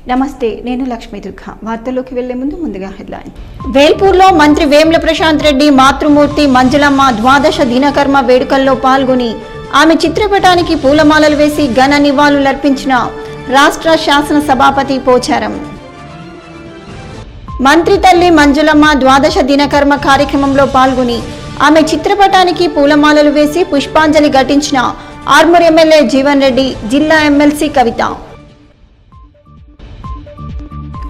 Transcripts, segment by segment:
నమస్తే, నేను లక్ష్మీ దుర్గా. వార్తల్లోకి వెళ్లే ముందుగా హెడ్లైన్. వేల్పూర్లో మంత్రి వేముల ప్రశాంత్ రెడ్డి మాతృమూర్తి మంజులమ్మ ద్వాదశ దినకర్మ వేడుకల్లో పాల్గొని ఆమె చిత్రపటానికి పూలమాలలు వేసి ఘన నివాళులర్పించిన రాష్ట్ర శాసన సభాపతి పోచారం. మంత్రి తల్లి మంజులమ్మ ద్వాదశ దినకర్మ కార్యక్రమంలో పాల్గొని ఆమె చిత్రపటానికి పూలమాలలు వేసి పుష్పాంజలి ఘటించిన ఆర్మూర్ ఎమ్మెల్యే జీవన్ రెడ్డి, జిల్లా ఎమ్మెల్సీ కవిత.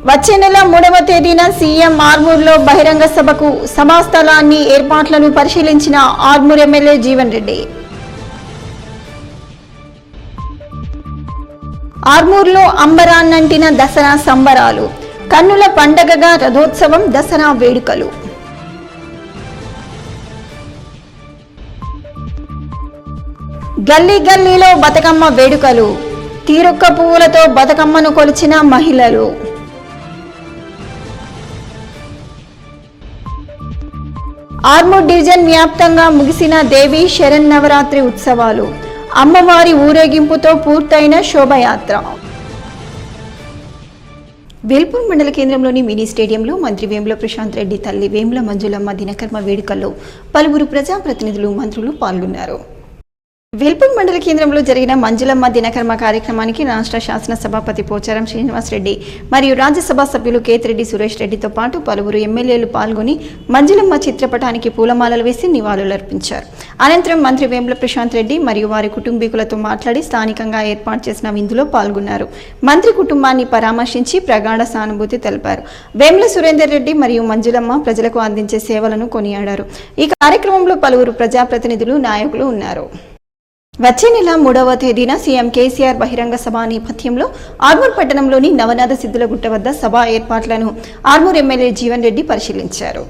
వచ్చే నెల 3వ తేదీన సీఎం ఆర్మూర్లో బహిరంగ సభకు సభాస్థలాన్ని ఏర్పాట్లను పరిశీలించిన ఆర్మూర్ ఎమ్మెల్యే జీవన్ రెడ్డి. ఆర్మూర్లో అంబరాన్నంటిన దసరా సంబరాలు, కన్నుల పండగగా రథోత్సవం, దసరా వేడుకలు. గల్లీ గల్లీలో బతుకమ్మ వేడుకలు, తీరొక్క పువ్వులతో బతుకమ్మను కొలిచిన మహిళలు. ఆర్మూర్ డివిజన్ వ్యాప్తంగా ముగిసిన దేవి శరన్నవరాత్రి ఉత్సవాలు, అమ్మవారి ఊరేగింపుతో పూర్తయిన శోభయాత్ర. వేల్పూర్ మండల కేంద్రంలోని మినీ స్టేడియంలో మంత్రి వేముల ప్రశాంత్ రెడ్డి తల్లి వేముల మంజులమ్మ దినకర్మ వేడుకల్లో పలువురు ప్రజాప్రతినిధులు, మంత్రులు పాల్గొన్నారు. వేల్పూర్ మండల కేంద్రంలో జరిగిన మంజులమ్మ దినకర్మ కార్యక్రమానికి రాష్ట్ర శాసన సభాపతి పోచారం శ్రీనివాస్ రెడ్డి మరియు రాజ్యసభ సభ్యులు కేతిరెడ్డి సురేష్ రెడ్డితో పాటు పలువురు ఎమ్మెల్యేలు పాల్గొని మంజులమ్మ చిత్రపటానికి పూలమాలలు వేసి నివాళులర్పించారు. అనంతరం మంత్రి వేముల ప్రశాంత్ రెడ్డి మరియు వారి కుటుంబీకులతో మాట్లాడి స్థానికంగా ఏర్పాటు చేసిన విందులో పాల్గొన్నారు. మంత్రి కుటుంబాన్ని పరామర్శించి ప్రగాఢ సానుభూతి తెలిపారు. వేముల సురేందర్ రెడ్డి మరియు మంజులమ్మ ప్రజలకు అందించే సేవలను కొనియాడారు. ఈ కార్యక్రమంలో పలువురు ప్రజాప్రతినిధులు, నాయకులు ఉన్నారు. వచ్చే నెల 3వ తేదీన సీఎం కేసీఆర్ బహిరంగ సభ నేపథ్యంలో ఆర్మూర్ పట్టణంలోని నవనాథ సిద్ధులగుట్ట వద్ద సభ ఏర్పాట్లను ఆర్మూర్ ఎమ్మెల్యే జీవన్ రెడ్డి పరిశీలించారు.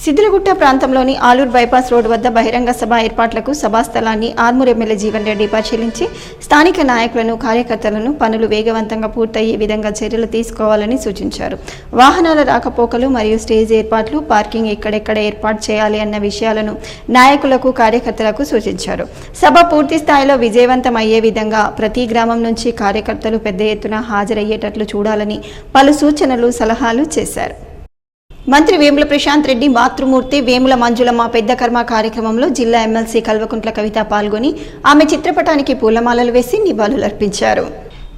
సిద్ధులగుట్ట ప్రాంతంలోని ఆలూర్ బైపాస్ రోడ్ వద్ద బహిరంగ సభ ఏర్పాట్లకు సభాస్థలాన్ని ఆర్మూర్ ఎమ్మెల్యే జీవన్ రెడ్డి పరిశీలించి స్థానిక నాయకులను, కార్యకర్తలను పనులు వేగవంతంగా పూర్తయ్యే విధంగా చర్యలు తీసుకోవాలని సూచించారు. వాహనాల రాకపోకలు మరియు స్టేజ్ ఏర్పాట్లు, పార్కింగ్ ఎక్కడెక్కడ ఏర్పాటు చేయాలి అన్న విషయాలను నాయకులకు, కార్యకర్తలకు సూచించారు. సభ పూర్తి స్థాయిలో విజయవంతం అయ్యే విధంగా ప్రతి గ్రామం నుంచి కార్యకర్తలు పెద్ద ఎత్తున హాజరయ్యేటట్లు చూడాలని పలు సూచనలు, సలహాలు చేశారు. మంత్రి వేముల ప్రశాంత్ రెడ్డి మాతృమూర్తి వేముల మంజులమ్మ పెద్ద కర్మ కార్యక్రమంలో జిల్లా ఎమ్మెల్సీ కల్వకుంట్ల కవిత పాల్గొని ఆమె చిత్రపటానికి పూలమాలలు వేసి నివాళులర్పించారు.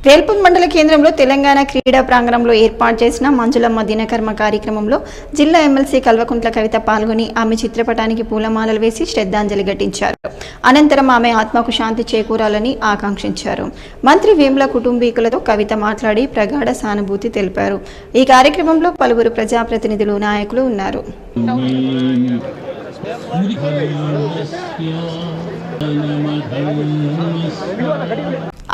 వేల్పూర్ మండల కేంద్రంలో తెలంగాణ క్రీడా ప్రాంగణంలో ఏర్పాటు చేసిన మంజులమ్మ దినకర్మ కార్యక్రమంలో జిల్లా ఎమ్మెల్సీ కల్వకుంట్ల కవిత పాల్గొని ఆమె చిత్రపటానికి పూలమాలలు వేసి శ్రద్ధాంజలి ఘటించారు. అనంతరం ఆమె ఆత్మకు శాంతి చేకూరాలని ఆకాంక్షించారు. మంత్రి వేముల కుటుంబీకులతో కవిత మాట్లాడి ప్రగాఢ సానుభూతి తెలిపారు. ఈ కార్యక్రమంలో పలువురు ప్రజాప్రతినిధులు, నాయకులు ఉన్నారు.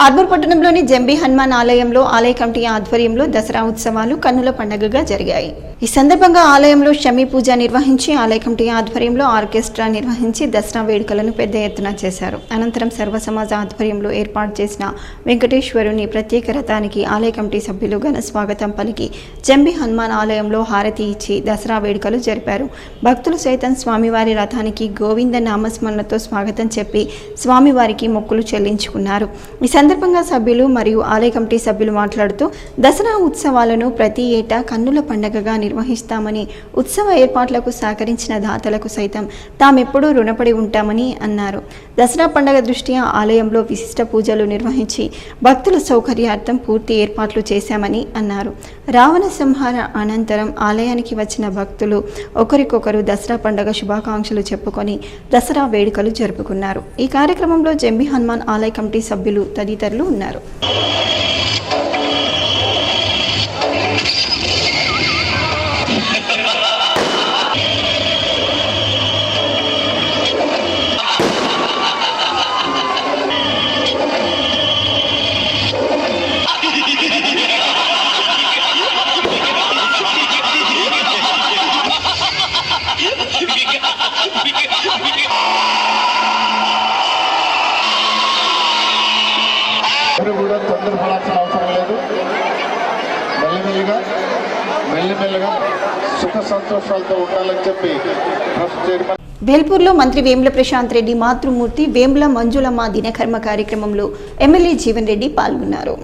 ఆర్మూర్ పట్టణంలోని జంబీ హనుమాన్ ఆలయంలో ఆలయ కమిటీ ఆధ్వర్యంలో దసరా ఉత్సవాలు కన్నుల పండుగగా జరిగాయి. ఈ సందర్భంగా ఆలయంలో షమీ పూజ నిర్వహించి ఆలయ కమిటీ ఆధ్వర్యంలో ఆర్కెస్ట్రా నిర్వహించి దసరా వేడుకలను పెద్ద ఎత్తున చేశారు. అనంతరం సర్వ సమాజ ఆధ్వర్యంలో ఏర్పాటు చేసిన వెంకటేశ్వరుని ప్రత్యేక రథానికి ఆలయ కమిటీ సభ్యులు ఘన స్వాగతం పలికి జంబీ హనుమాన్ ఆలయంలో హారతి ఇచ్చి దసరా వేడుకలు జరిపారు. భక్తులు సైతం స్వామివారి రథానికి గోవింద నామస్మరణతో స్వాగతం చెప్పి స్వామివారికి మొక్కులు చెల్లించుకున్నారు. ఈ సందర్భంగా సభ్యులు మరియు ఆలయ కమిటీ సభ్యులు మాట్లాడుతూ దసరా ఉత్సవాలను ప్రతి ఏటా కన్నుల పండుగగా నిర్వహిస్తామని, ఉత్సవ ఏర్పాట్లకు సహకరించిన దాతలకు సైతం తామెప్పుడూ రుణపడి ఉంటామని అన్నారు. దసరా పండుగ దృష్ట్యా ఆలయంలో విశిష్ట పూజలు నిర్వహించి భక్తుల సౌకర్యార్థం పూర్తి ఏర్పాట్లు చేశామని అన్నారు. రావణ సంహార అనంతరం ఆలయానికి వచ్చిన భక్తులు ఒకరికొకరు దసరా పండుగ శుభాకాంక్షలు చెప్పుకొని దసరా వేడుకలు జరుపుకున్నారు. ఈ కార్యక్రమంలో జంబీ హనుమాన్ ఆలయ కమిటీ సభ్యులు తదితరులు ఉన్నారు. కూడా తొందరపడాల్సిన అవసరం లేదు. మెల్లిమెల్లిగా సుఖ సంతోషాలతో ఉండాలని చెప్పి ట్రస్ట్ చైర్మన్. వేల్పూర్లో మంత్రి వేముల ప్రశాంత్ రెడ్డి మాతృమూర్తి వేముల మంజులమ్మ దినకర్మ కార్యక్రమంలో ఎమ్మెల్యే జీవన్ రెడ్డి పాల్గొన్నారు.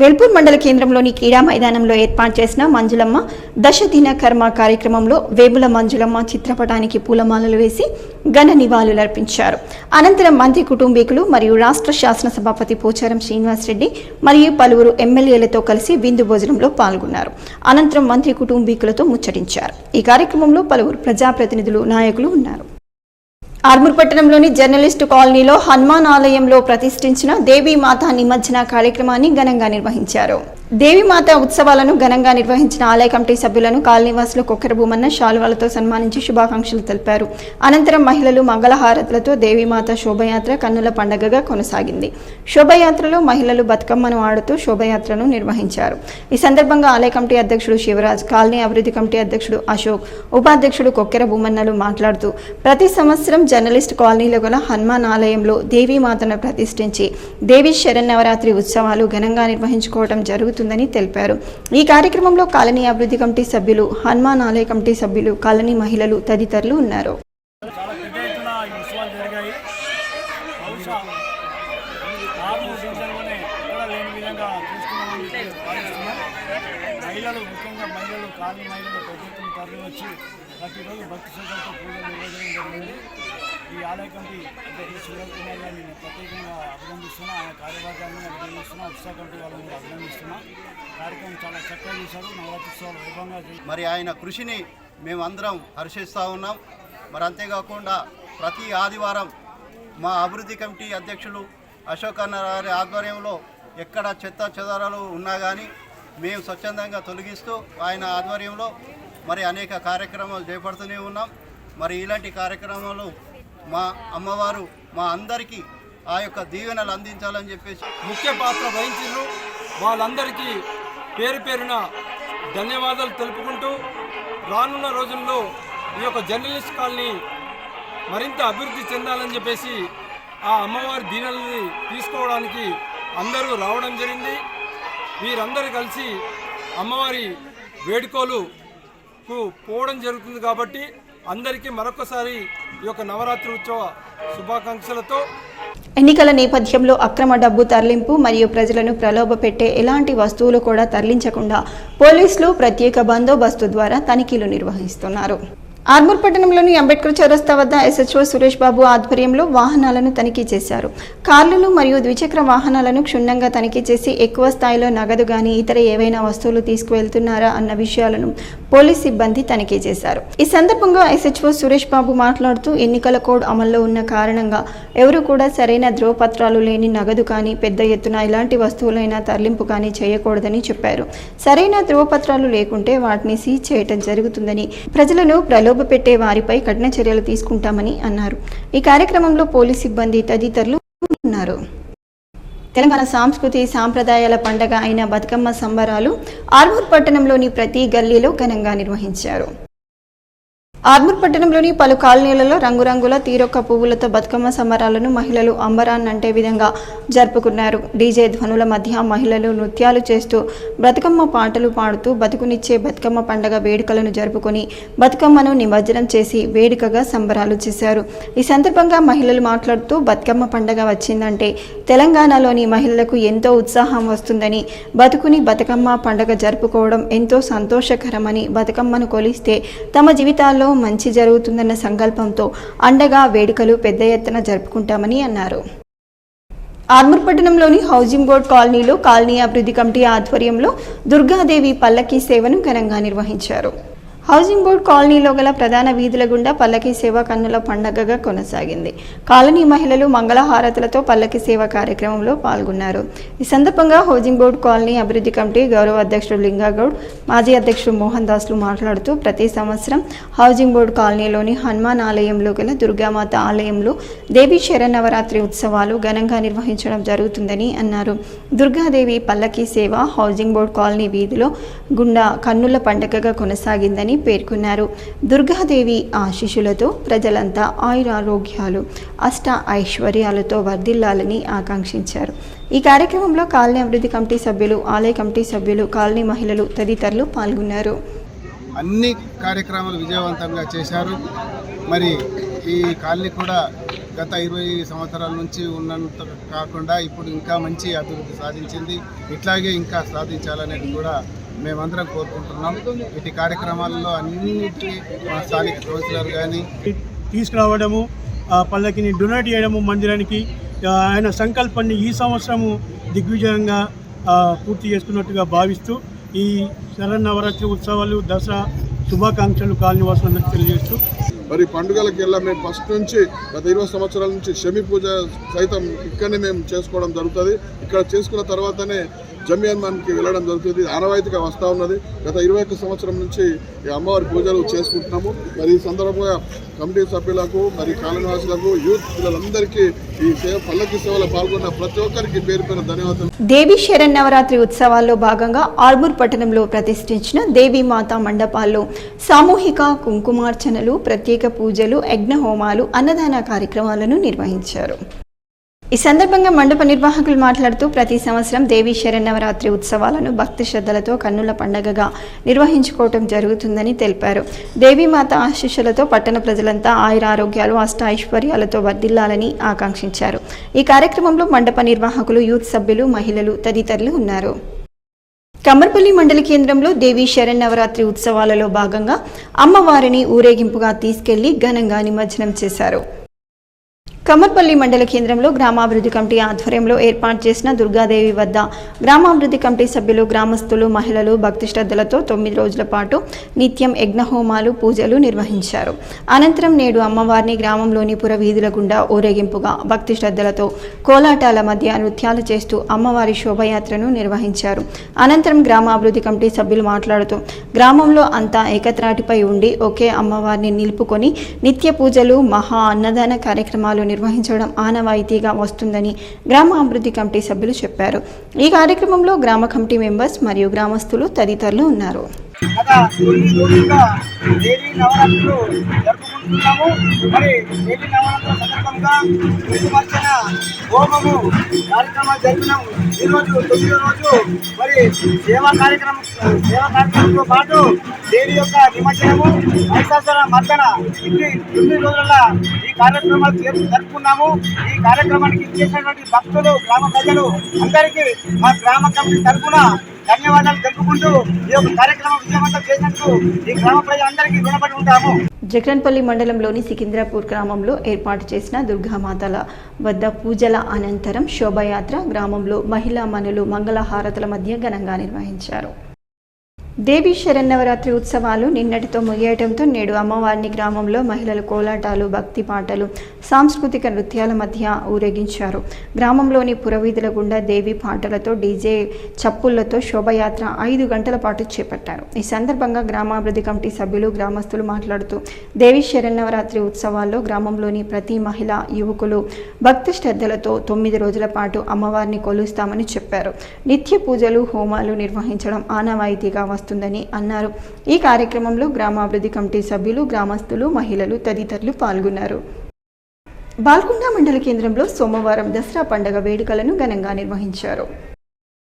వెల్పూర్ మండల కేంద్రంలోని క్రీడా మైదానంలో ఏర్పాటు చేసిన మంజులమ్మ దశదిన కర్మ కార్యక్రమంలో వేముల మంజులమ్మ చిత్రపటానికి పూలమాలలు వేసి ఘన నివాళులర్పించారు. అనంతరం మంత్రి కుటుంబీకులు మరియు రాష్ట్ర శాసనసభాపతి పోచారం శ్రీనివాసరెడ్డి మరియు పలువురు ఎమ్మెల్యేలతో కలిసి విందు భోజనంలో పాల్గొన్నారు. అనంతరం మంత్రి కుటుంబీకులతో ముచ్చటించారు. ఈ కార్యక్రమంలో పలువురు ప్రజాప్రతినిధులు, నాయకులు ఉన్నారు. ఆర్మూర్ పట్టణంలోని జర్నలిస్టు కాలనీలో హనుమాన్ ఆలయంలో ప్రతిష్ఠించిన దేవీమాత నిమజ్జన కార్యక్రమాన్ని ఘనంగా నిర్వహించారు. దేవీమాత ఉత్సవాలను ఘనంగా నిర్వహించిన ఆలయ కమిటీ సభ్యులను కాలనీవాసులు కొక్కర భూమన్న శాలువాలతో సన్మానించి శుభాకాంక్షలు తెలిపారు. అనంతరం మహిళలు మంగళహారతులతో దేవీమాత శోభయాత్ర కన్నుల పండగగా కొనసాగింది. శోభయాత్రలో మహిళలు బతుకమ్మను ఆడుతూ శోభయాత్రను నిర్వహించారు. ఈ సందర్భంగా ఆలయ కమిటీ అధ్యక్షుడు శివరాజ్, కాలనీ అభివృద్ధి కమిటీ అధ్యక్షుడు అశోక్, ఉపాధ్యక్షుడు కొక్కెర భూమన్నలు మాట్లాడుతూ ప్రతి సంవత్సరం జర్నలిస్ట్ కాలనీలో గల హనుమాన్ ఆలయంలో దేవీమాతను ప్రతిష్ఠించి దేవీ శరన్నవరాత్రి ఉత్సవాలు ఘనంగా నిర్వహించుకోవడం జరుగుతుందని తెలిపారు. ఈ కార్యక్రమంలో కాలనీ అభివృద్ధి కమిటీ సభ్యులు, హనుమాన్ ఆలయ కమిటీ సభ్యులు, కాలనీ మహిళలు తదితరులు ఉన్నారు. మహిళలు కాలనీ మహిళలు ప్రభుత్వం తరలి వచ్చి ప్రతిరోజు భక్తి శ్రద్ధలతో పూజలు నిర్వహించడం జరిగింది. ఈ ఆలయ కమిటీ అధ్యక్షుడు సురేష్ కుమార్ గారిని ప్రత్యేకంగా అభినందిస్తున్నా, ఆయన కార్యవర్గాన్ని అభినందిస్తున్నా, ఉత్సవ కమిటీ వాళ్ళని అభినందిస్తున్నా. కార్యక్రమం చాలా చక్కగా చేశారు. నవరాత్రోత్సవాలు వైభవంగా మరి ఆయన కృషిని మేమందరం హర్షిస్తూ ఉన్నాం. మరి అంతేకాకుండా ప్రతి ఆదివారం మా అభివృద్ధి కమిటీ అధ్యక్షులు అశోక్ అన్న గారి ఆధ్వర్యంలో ఎక్కడ చెత్త చెదారాలు ఉన్నా కానీ మేము స్వచ్ఛందంగా తొలగిస్తూ ఆయన ఆధ్వర్యంలో మరి అనేక కార్యక్రమాలు చేపడుతూనే ఉన్నాం. మరి ఇలాంటి కార్యక్రమాలు మా అమ్మవారు మా అందరికీ ఆ యొక్క దీవెనలు అందించాలని చెప్పేసి ముఖ్య పాత్ర వహించారు. వాళ్ళందరికీ పేరు పేరున ధన్యవాదాలు తెలుపుకుంటూ రానున్న రోజుల్లో ఈ యొక్క జర్నలిస్ట్ కాలనీ మరింత అభివృద్ధి చెందాలని చెప్పేసి ఆ అమ్మవారి దీవెనల్ని తీసుకోవడానికి అందరూ రావడం జరిగింది. వీరందరూ కలిసి అమ్మవారి వేడుకలకు పోవడం జరుగుతుంది. కాబట్టి అందరికీ మరొకసారి ఈ యొక్క నవరాత్రి ఉత్సవ శుభాకాంక్షలతో. ఎన్నికల నేపథ్యంలో అక్రమ డబ్బు తరలింపు మరియు ప్రజలను ప్రలోభపెట్టే ఎలాంటి వస్తువులు కూడా తరలించకుండా పోలీసులు ప్రత్యేక బందోబస్తు ద్వారా తనిఖీలు నిర్వహిస్తున్నారు. ఆర్మూర్ పట్టణంలోని అంబేద్కర్ చౌరస్తా వద్ద ఎస్హెచ్ఓ సురేష్ బాబు ఆధ్వర్యంలో వాహనాలను తనిఖీ చేశారు. కార్లను మరియు ద్విచక్ర వాహనాలను క్షుణ్ణంగా తనిఖీ చేసి ఎక్కువ స్థాయిలో నగదు గాని ఇతర ఏవైనా వస్తువులు తీసుకువెళ్తున్నారా అన్న విషయాలను పోలీస్ సిబ్బంది తనిఖీ చేశారు. ఈ సందర్భంగా ఎస్హెచ్ఓ సురేష్ బాబు మాట్లాడుతూ ఎన్నికల కోడ్ అమల్లో ఉన్న కారణంగా ఎవరు కూడా సరైన ధ్రువపత్రాలు లేని నగదు కానీ పెద్ద ఎత్తున ఇలాంటి వస్తువులైనా తరలింపు కానీ చేయకూడదని చెప్పారు. సరైన ధ్రువపత్రాలు లేకుంటే వాటిని సీజ్ చేయటం జరుగుతుందని, ప్రజలను పెట్టే వారిపై కఠిన చర్యలు తీసుకుంటామని అన్నారు. ఈ కార్యక్రమంలో పోలీస్ సిబ్బంది తదితరులు ఉన్నారు. తెలంగాణ సంస్కృతి సాంప్రదాయాల పండగ అయిన బతుకమ్మ సంబరాలు ఆర్మూర్ పట్టణంలోని ప్రతి గల్లీలో ఘనంగా నిర్వహించారు. ఆర్మూర్ పట్టణంలోని పలు కాలనీలలో రంగురంగుల తీరొక్క పువ్వులతో బతుకమ్మ సంబరాలను మహిళలు అంబరాన్నంటే విధంగా జరుపుకున్నారు. డీజే ధ్వనుల మధ్య మహిళలు నృత్యాలు చేస్తూ బతుకమ్మ పాటలు పాడుతూ బతుకునిచ్చే బతుకమ్మ పండగ వేడుకలను జరుపుకొని బతుకమ్మను నిమజ్జనం చేసి వేడుకగా సంబరాలు చేశారు. ఈ సందర్భంగా మహిళలు మాట్లాడుతూ బతుకమ్మ పండగ వచ్చిందంటే తెలంగాణలోని మహిళలకు ఎంతో ఉత్సాహం వస్తుందని, బతుకుని బతుకమ్మ పండగ జరుపుకోవడం ఎంతో సంతోషకరమని, బతుకమ్మను కొలిస్తే తమ జీవితాల్లో మంచి జరుగుతుందన్న సంకల్పంతో అండగా వేడుకలు పెద్ద ఎత్తున జరుపుకుంటామని అన్నారు. ఆర్మూర్ పట్టణంలోని హౌసింగ్ బోర్డ్ కాలనీలో కాలనీ అభివృద్ధి కమిటీ ఆధ్వర్యంలో దుర్గాదేవి పల్లకీ సేవను ఘనంగా నిర్వహించారు. హౌసింగ్ బోర్డ్ కాలనీలో గల ప్రధాన వీధుల గుండా పల్లకీ సేవ కన్నుల పండగగా కొనసాగింది. కాలనీ మహిళలు మంగళహారతులతో పల్లకీ సేవ కార్యక్రమంలో పాల్గొన్నారు. ఈ సందర్భంగా హౌసింగ్ బోర్డ్ కాలనీ అభివృద్ధి కమిటీ గౌరవ అధ్యక్షుడు లింగాగౌడ్, మాజీ అధ్యక్షుడు మోహన్ దాస్లు మాట్లాడుతూ ప్రతి సంవత్సరం హౌసింగ్ బోర్డ్ కాలనీలోని హనుమాన్ ఆలయంలో గల దుర్గామాత ఆలయంలో దేవీ శరన్నవరాత్రి ఉత్సవాలు ఘనంగా నిర్వహించడం జరుగుతుందని అన్నారు. దుర్గాదేవి పల్లకీ సేవ హౌసింగ్ బోర్డ్ కాలనీ వీధిలో గుండా కన్నుల పండగగా కొనసాగిందని పేర్కొన్నారు. దుర్గాదేవి ఆశీస్సులతో ప్రజలంతా ఆయురారోగ్యాలు, అష్ట ఐశ్వర్యాలతో వర్ధిల్లాలని ఆకాంక్షించారు. ఈ కార్యక్రమంలో కాలనీ అభివృద్ధి కమిటీ సభ్యులు, ఆలయ కమిటీ సభ్యులు, కాలనీ మహిళలు తదితరులు పాల్గొన్నారు. అన్ని కార్యక్రమాలు విజయవంతంగా చేశారు. మరి ఈ కాలనీ కూడా గత 20 సంవత్సరాల నుంచి ఉన్నంత కాకుండా ఇప్పుడు ఇంకా మంచి అభివృద్ధి సాధించింది. ఇట్లాగే ఇంకా సాధించాలనేది కూడా మేమందరం కోరుకుంటున్నాం. ఇటు కార్యక్రమాల్లో అన్నింటినీ మా స్థానిక కౌన్సిలర్ కానీ తీసుకురావడము, పల్లకిని డొనేట్ చేయడము మందిరానికి ఆయన సంకల్పాన్ని ఈ సంవత్సరము దిగ్విజయంగా పూర్తి చేసుకున్నట్టుగా భావిస్తూ ఈ శరన్నవరాత్రి ఉత్సవాలు, దసరా శుభాకాంక్షలు కాలనీవాసులందరికీ తెలియజేస్తూ మరి పండుగలకి వెళ్ళా మేము ఫస్ట్ నుంచి గత 20 సంవత్సరాల నుంచి శమి పూజ సైతం ఇక్కడనే మేము చేసుకోవడం జరుగుతుంది. ఇక్కడ చేసుకున్న తర్వాతనే జమియన్మాన్కి వెళ్ళడం జరుగుతుంది. ఆనవాయితీగా వస్తూ ఉన్నది. గత 21 సంవత్సరం నుంచి ఈ అమ్మవారి పూజలు చేసుకుంటున్నాము. మరి ఈ సందర్భంగా కమిటీ సభ్యులకు, మరి కాలనివాసులకు, యూత్ పిల్లలందరికీ ఈ పల్లకి సేవలో పాల్గొన్న ప్రతి ఒక్కరికి పేరు పేరు ధన్యవాదాలు. దేవి శరన్నవరాత్రి ఉత్సవాల్లో భాగంగా ఆర్మూర్ పట్టణంలో ప్రతిష్ఠించిన దేవీమాత మండపాల్లో సామూహిక కుంకుమార్చనలు, ప్రత్యేక పూజలు, యజ్ఞ హోమాలు, అన్నదాన కార్యక్రమాలను నిర్వహించారు. ఈ సందర్భంగా మండప నిర్వాహకులు మాట్లాడుతూ ప్రతి సంవత్సరం దేవీ శరన్నవరాత్రి ఉత్సవాలను భక్తి శ్రద్ధలతో కన్నుల పండగగా నిర్వహించుకోవటం జరుగుతుందని తెలిపారు. దేవీమాత ఆశీస్సులతో పట్టణ ప్రజలంతా ఆయురారోగ్యాలు, అష్ట ఐశ్వర్యాలతో వర్ధిల్లాలని ఆకాంక్షించారు. ఈ కార్యక్రమంలో మండప నిర్వాహకులు, యూత్ సభ్యులు, మహిళలు తదితరులు ఉన్నారు. కమ్మర్పల్లి మండల కేంద్రంలో దేవీ శరన్నవరాత్రి ఉత్సవాలలో భాగంగా అమ్మవారిని ఊరేగింపుగా తీసుకెళ్లి ఘనంగా నిమజ్జనం చేశారు. కమ్మర్పల్లి మండల కేంద్రంలో గ్రామాభివృద్ధి కమిటీ ఆధ్వర్యంలో ఏర్పాటు చేసిన దుర్గాదేవి వద్ద గ్రామాభివృద్ధి కమిటీ సభ్యులు, గ్రామస్తులు, మహిళలు భక్తి శ్రద్ధలతో 9 రోజుల పాటు నిత్యం యజ్ఞహోమాలు, పూజలు నిర్వహించారు. అనంతరం నేడు అమ్మవారిని గ్రామంలోని పురవీధుల గుండా ఊరేగింపుగా భక్తి శ్రద్ధలతో కోలాటాల మధ్య నృత్యాలు చేస్తూ అమ్మవారి శోభయాత్రను నిర్వహించారు. అనంతరం గ్రామాభివృద్ధి కమిటీ సభ్యులు మాట్లాడుతూ గ్రామంలో అంతా ఏకత్రాటిపై ఉండి ఒకే అమ్మవారిని నిలుపుకొని నిత్య పూజలు, మహా అన్నదాన కార్యక్రమాలు నిర్వహించడం ఆనవాయితీగా వస్తుందని గ్రామ అభివృద్ధి కమిటీ సభ్యులు చెప్పారు. ఈ కార్యక్రమంలో గ్రామ కమిటీ మెంబర్స్ మరియు గ్రామస్తులు తదితరులు ఉన్నారు. గత 9 రోజులుగా దేవీ నవరాత్రులు జరుపుకుంటున్నాము. మరి దేవీ నవరాత్రుల సందర్భంగా కుంకుమార్చన, హోమము కార్యక్రమాలు జరిపినాము. ఈరోజు 9వ రోజు మరి సేవా కార్యక్రమంతో పాటు దేవి యొక్క నిమజ్జనము, మహిషాసుర మర్దన, ఇన్ని 9 రోజుల ఈ కార్యక్రమాలు జరుపుకున్నాము. ఈ కార్యక్రమానికి ఇచ్చేసినటువంటి భక్తులు, గ్రామ ప్రజలు అందరికీ మా గ్రామ కమిటీ తరఫున ధన్యవాదాలు తెలుపుకుంటూ ఈ యొక్క కార్యక్రమం విజయవంతం చేసినందుకు ఈ గ్రామ ప్రజలందరికీ రుణపడి ఉంటాము. జగన్పల్లి మండలంలోని సికింద్రాపూర్ గ్రామంలో ఏర్పాటు చేసిన దుర్గామాతల వద్ద పూజల అనంతరం శోభయాత్ర గ్రామంలో మహిళా మనులు మంగళహారతుల మధ్య ఘనంగా నిర్వహించారు. దేవీ శరన్నవరాత్రి ఉత్సవాలు నిన్నటితో ముగియటంతో నేడు అమ్మవారిని గ్రామంలో మహిళలు కోలాటాలు, భక్తి పాటలు, సాంస్కృతిక నృత్యాల మధ్య ఊరేగించారు. గ్రామంలోని పురవీధుల గుండా దేవి పాటలతో, డీజే చప్పుళ్లతో శోభయాత్ర 5 గంటల పాటు చేపట్టారు. ఈ సందర్భంగా గ్రామాభివృద్ధి కమిటీ సభ్యులు, గ్రామస్తులు మాట్లాడుతూ దేవీ శరన్నవరాత్రి ఉత్సవాల్లో గ్రామంలోని ప్రతి మహిళ, యువకులు భక్తి శ్రద్ధలతో 9 రోజుల పాటు అమ్మవారిని కొలుస్తామని చెప్పారు. నిత్య పూజలు, హోమాలు నిర్వహించడం ఆనవాయితీగా వస్తుందని అన్నారు. ఈ కార్యక్రమంలో గ్రామాభివృద్ధి కమిటీ సభ్యులు, గ్రామస్తులు, మహిళలు తదితరులు పాల్గొన్నారు. బాల్కొండ మండల కేంద్రంలో సోమవారం దసరా పండుగ వేడుకలను ఘనంగా నిర్వహించారు.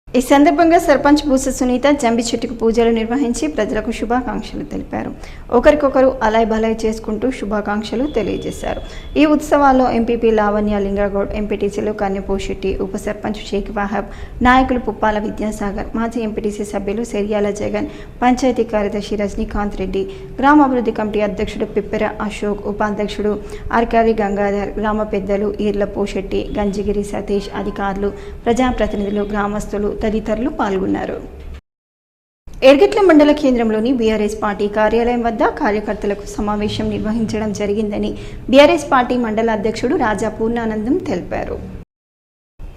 ఈ సందర్భంగా సర్పంచ్ బూస సునీత జంబి చెట్టుకు పూజలు నిర్వహించి ప్రజలకు శుభాకాంక్షలు తెలిపారు. ఒకరికొకరు అలాయ్ బలాయ్ చేసుకుంటూ శుభాకాంక్షలు తెలియజేశారు. ఈ ఉత్సవాల్లో ఎంపీపీ లావణ్య లింగగౌడ్, ఎంపీటీసీలు కన్యపోషెట్టి, ఉప సర్పంచ్ షేక్ వాహబ్, నాయకులు పుప్పాల విద్యాసాగర్, మాజీ ఎంపీటీసీ సభ్యులు సెరియాల జగన్, పంచాయతీ కార్యదర్శి రజనీకాంత్ రెడ్డి, గ్రామాభివృద్ధి కమిటీ అధ్యక్షుడు పిప్పెర అశోక్, ఉపాధ్యక్షుడు అర్కారి గంగాధర్, గ్రామ పెద్దలు ఈర్ల పోషెట్టి, గంజిగిరి సతీష్, అధికారులు, ప్రజాప్రతినిధులు, గ్రామస్తులు తదితరులు పాల్గొన్నారు. ఎర్గట్ల మండల కేంద్రంలోని బీఆర్ఎస్ పార్టీ కార్యాలయం వద్ద కార్యకర్తలకు సమావేశం నిర్వహించడం జరిగిందని బీఆర్ఎస్ పార్టీ మండల అధ్యక్షుడు రాజా పూర్ణానందం తెలిపారు.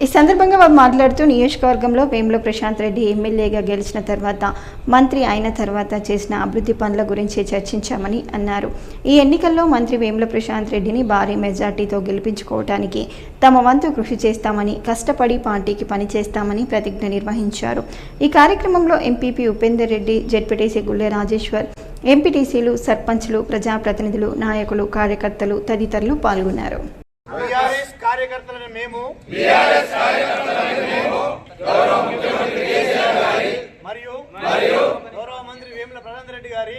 ఈ సందర్భంగా వారు మాట్లాడుతూ నియోజకవర్గంలో వేముల ప్రశాంత్ రెడ్డి ఎమ్మెల్యేగా గెలిచిన తర్వాత, మంత్రి అయిన తర్వాత చేసిన అభివృద్ధి పనుల గురించి చర్చించామని అన్నారు. ఈ ఎన్నికల్లో మంత్రి వేముల ప్రశాంత్ రెడ్డిని భారీ మెజార్టీతో గెలిపించుకోవడానికి తమ వంతు కృషి చేస్తామని, కష్టపడి పార్టీకి పనిచేస్తామని ప్రతిజ్ఞ నిర్వహించారు. ఈ కార్యక్రమంలో ఎంపీపీ ఉపేందర్ రెడ్డి, జెడ్పీటీసీ గుళ్ళె రాజేశ్వర్, ఎంపీటీసీలు, సర్పంచ్లు, ప్రజాప్రతినిధులు, నాయకులు, కార్యకర్తలు తదితరులు పాల్గొన్నారు. బీఆర్ఎస్ కార్యకర్తలను మేము మరియు గౌరవ మంత్రి వేముల ప్రశాంత్ రెడ్డి గారి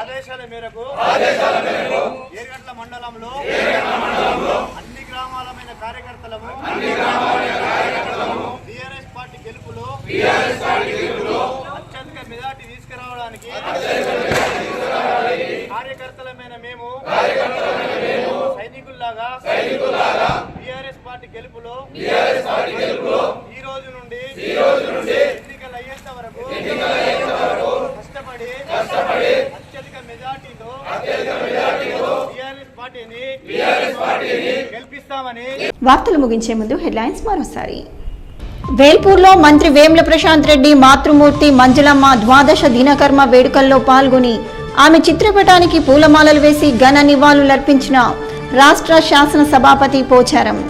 ఆదేశాల మేరకు ఎర్గట్ల మండలంలో అన్ని గ్రామాలమైన కార్యకర్తలము టీఆర్ఎస్ పార్టీ గెలుపులో అత్యధిక మెజార్టీ తీసుకురావడానికి కార్యకర్తలమైన మేము సైనికుల్లాగా టీఆర్ఎస్ పార్టీ గెలుపులో ఈ రోజు నుండి ఎన్నికలు అయ్యేంత వరకు కష్టపడి అత్యధిక మెజార్టీతో టీఆర్ఎస్ పార్టీని గెలిపిస్తామని. వార్తలు ముగించే ముందు హెడ్లైన్స్ మరోసారి. వేల్పూర్లో మంత్రి వేముల ప్రశాంత్ రెడ్డి మాతృమూర్తి మంజులమ్మ ద్వాదశ దినకర్మ వేడుకల్లో పాల్గొని ఆమె చిత్రపటానికి పూలమాలలు వేసి ఘన నివాళులర్పించిన రాష్ట్ర శాసన సభాపతి పోచారం.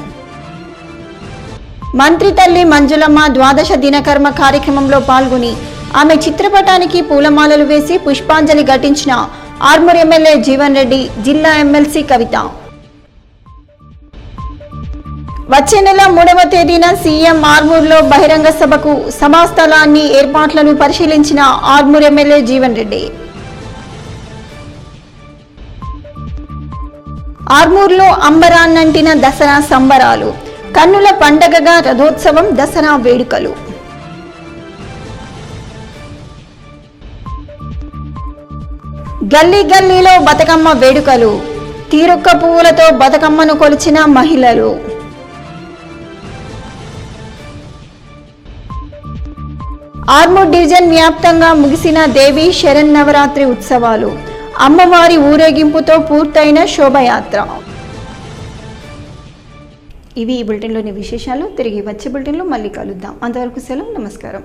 మంత్రి తల్లి మంజులమ్మ ద్వాదశ దినకర్మ కార్యక్రమంలో పాల్గొని ఆమె చిత్రపటానికి పూలమాలలు వేసి పుష్పాంజలి ఘటించిన ఆర్మూర్ ఎమ్మెల్యే జీవన్ రెడ్డి, జిల్లా ఎమ్మెల్సీ కవిత. వచ్చే నెల 3వ తేదీన సీఎం ఆర్మూర్లో బహిరంగ సభకు సభా స్థలాన్ని ఏర్పాట్లను పరిశీలించిన ఆర్మూర్ ఎమ్మెల్యే జీవన్ రెడ్డి. ఆర్మూర్లో అంబరాన్నంటిన దసరా సంబరాలు, కన్నుల పండగగా రథోత్సవం, దసరా వేడుకలు. గల్లీ గల్లీలో బతుకమ్మ వేడుకలు, తీరొక్క పువ్వులతో బతుకమ్మను కొలిచిన మహిళలు. ఆర్మూర్ డివిజన్ వ్యాప్తంగా ముగిసిన దేవి శరన్నవరాత్రి ఉత్సవాలు, అమ్మవారి ఊరేగింపుతో పూర్తయిన శోభయాత్ర. ఇవి ఈ బులెటిన్లోని విశేషాలు. తిరిగి వచ్చే బులెటిన్లో మళ్ళీ కలుద్దాం. అంతవరకు సెలవు, నమస్కారం.